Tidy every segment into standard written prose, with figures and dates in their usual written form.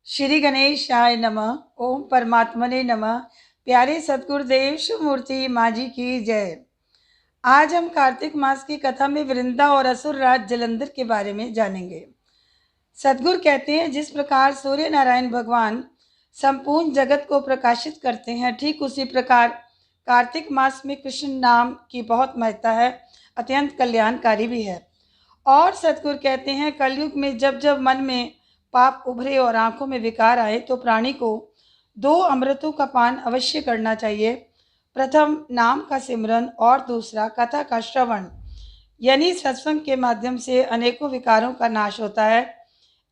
श्री गणेशाय नमः। ओम परमात्मने नमः। प्यारे सतगुरुदेव शिव मूर्ति माँ जी की जय। आज हम कार्तिक मास की कथा में वृंदा और असुर राज जलंधर के बारे में जानेंगे। सतगुरु कहते हैं, जिस प्रकार सूर्य नारायण भगवान संपूर्ण जगत को प्रकाशित करते हैं, ठीक उसी प्रकार कार्तिक मास में कृष्ण नाम की बहुत महत्ता है, अत्यंत कल्याणकारी भी है। और सतगुरु कहते हैं, कलयुग में जब जब मन में पाप उभरे और आंखों में विकार आए तो प्राणी को दो अमृतों का पान अवश्य करना चाहिए। प्रथम नाम का सिमरन और दूसरा कथा का श्रवण, यानी सत्संग के माध्यम से अनेकों विकारों का नाश होता है।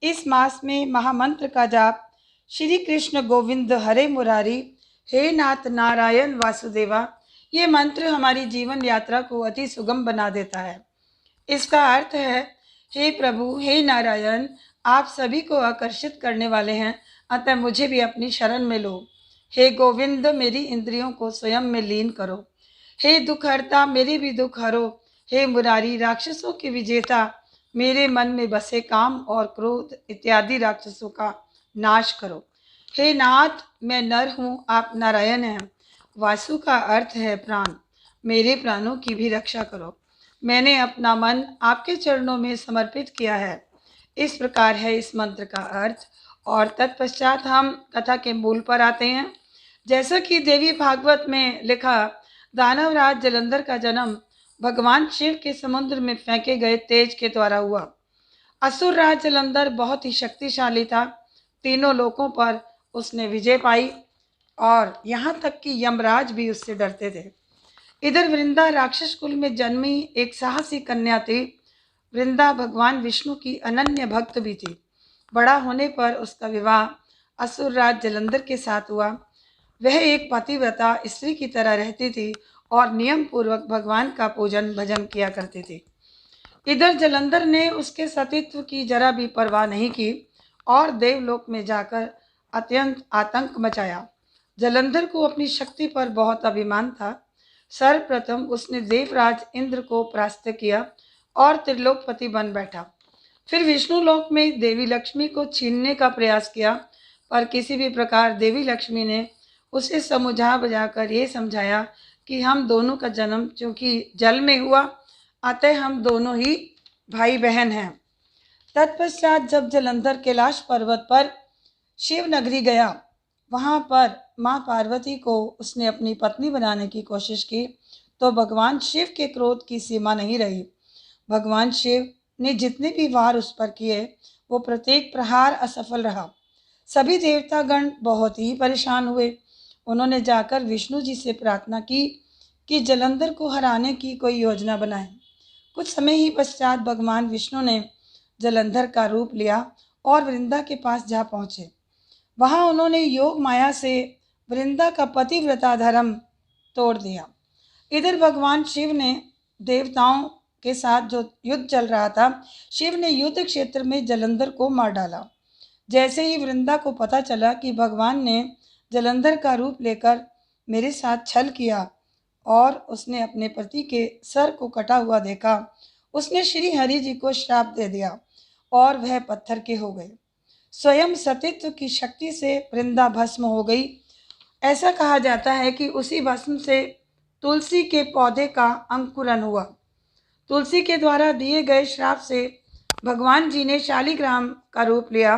इस मास में महामंत्र का जाप, श्री कृष्ण गोविंद हरे मुरारी, हे नाथ नारायण वासुदेवा, ये मंत्र हमारी जीवन यात्रा को अति सुगम बना देता है। इसका अर्थ है, हे प्रभु, हे नारायण, आप सभी को आकर्षित करने वाले हैं, अतः मुझे भी अपनी शरण में लो। हे गोविंद, मेरी इंद्रियों को स्वयं में लीन करो। हे दुख हरता, मेरे भी दुख हरो। हे मुरारी, राक्षसों के विजेता, मेरे मन में बसे काम और क्रोध इत्यादि राक्षसों का नाश करो। हे नाथ, मैं नर हूँ, आप नारायण हैं। वासु का अर्थ है प्राण, मेरे प्राणों की भी रक्षा करो। मैंने अपना मन आपके चरणों में समर्पित किया है। इस प्रकार है इस मंत्र का अर्थ। और तत्पश्चात हम कथा के मूल पर आते हैं। जैसा कि देवी भागवत में लिखा, दानवराज जलंधर का जन्म भगवान शिव के समुद्र में फेंके गए तेज के द्वारा हुआ। असुर राज जलंधर बहुत ही शक्तिशाली था। तीनों लोकों पर उसने विजय पाई और यहाँ तक कि यमराज भी उससे डरते थे। इधर वृंदा राक्षस कुल में जन्मी एक साहसी कन्या थी। वृंदा भगवान विष्णु की अनन्य भक्त भी थी। बड़ा होने पर उसका विवाह असुर राज जलंधर के साथ हुआ। वह एक पतिव्रता स्त्री की तरह रहती थी और नियम पूर्वक भगवान का पूजन भजन किया करती थी। इधर जलंधर ने उसके सतीत्व की जरा भी परवाह नहीं की और देवलोक में जाकर अत्यंत आतंक मचाया। जलंधर को अपनी शक्ति पर बहुत अभिमान था। सर्वप्रथम उसने देवराज इंद्र को परास्त किया और त्रिलोकपति बन बैठा। फिर विष्णु लोक में देवी लक्ष्मी को छीनने का प्रयास किया, पर किसी भी प्रकार देवी लक्ष्मी ने उसे समझा बुझाकर ये समझाया कि हम दोनों का जन्म चूंकि जल में हुआ, अतः हम दोनों ही भाई बहन हैं। तत्पश्चात जब जलंधर कैलाश पर्वत पर शिव नगरी गया, वहां पर माँ पार्वती को उसने अपनी पत्नी बनाने की कोशिश की तो भगवान शिव के क्रोध की सीमा नहीं रही। भगवान शिव ने जितने भी वार उस पर किए, वो प्रत्येक प्रहार असफल रहा। सभी देवतागण बहुत ही परेशान हुए। उन्होंने जाकर विष्णु जी से प्रार्थना की कि जलंधर को हराने की कोई योजना बनाएं। कुछ समय ही पश्चात भगवान विष्णु ने जलंधर का रूप लिया और वृंदा के पास जा पहुँचे। वहां उन्होंने योग माया से वृंदा का पतिव्रता धर्म तोड़ दिया। इधर भगवान शिव ने देवताओं के साथ जो युद्ध चल रहा था, शिव ने युद्ध क्षेत्र में जलंधर को मार डाला। जैसे ही वृंदा को पता चला कि भगवान ने जलंधर का रूप लेकर मेरे साथ छल किया और उसने अपने पति के सर को कटा हुआ देखा, उसने श्री हरि जी को श्राप दे दिया और वह पत्थर के हो गए। स्वयं सतीत्व की शक्ति से वृंदा भस्म हो गई। ऐसा कहा जाता है कि उसी भस्म से तुलसी के पौधे का अंकुरन हुआ। तुलसी के द्वारा दिए गए श्राप से भगवान जी ने शालिग्राम का रूप लिया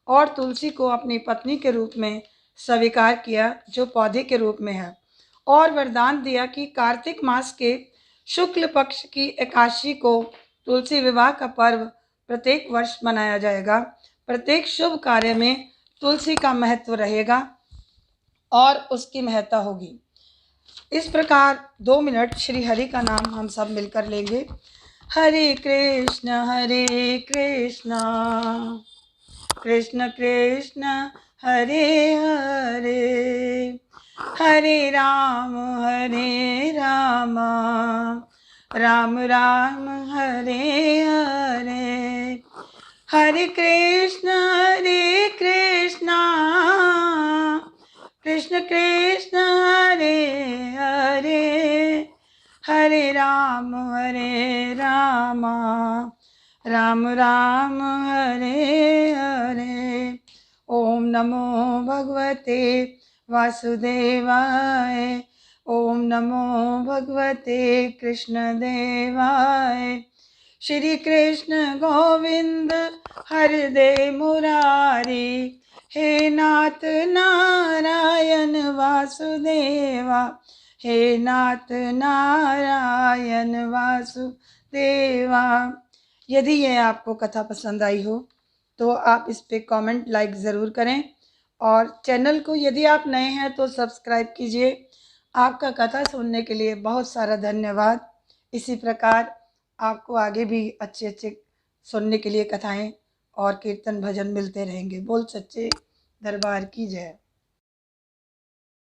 और तुलसी को अपनी पत्नी के रूप में स्वीकार किया, जो पौधे के रूप में है, और वरदान दिया कि कार्तिक मास के शुक्ल पक्ष की एकादशी को तुलसी विवाह का पर्व प्रत्येक वर्ष मनाया जाएगा। प्रत्येक शुभ कार्य में तुलसी का महत्व रहेगा और उसकी महत्ता होगी। इस प्रकार 2 मिनट श्री हरि का नाम हम सब मिलकर लेंगे। हरे कृष्ण कृष्ण कृष्ण हरे हरे, हरे राम राम राम हरे हरे, हरे कृष्ण कृष्ण कृष्ण हरे हरे, हरे राम राम राम हरे हरे। ओम ओम नमो भगवते वासुदेवाय। ओम नमो भगवते कृष्णदेवाय। श्री कृष्ण गोविंद हरदे मुरारी। हे नाथ नारायण वासुदेवा। हे नाथ नारायण वासुदेवा। यदि यह आपको कथा पसंद आई हो तो आप इस पे कमेंट लाइक ज़रूर करें, और चैनल को यदि आप नए हैं तो सब्सक्राइब कीजिए। आपका कथा सुनने के लिए बहुत सारा धन्यवाद। इसी प्रकार आपको आगे भी अच्छे अच्छे सुनने के लिए कथाएं और कीर्तन भजन मिलते रहेंगे। बोल सच्चे दरबार की जय।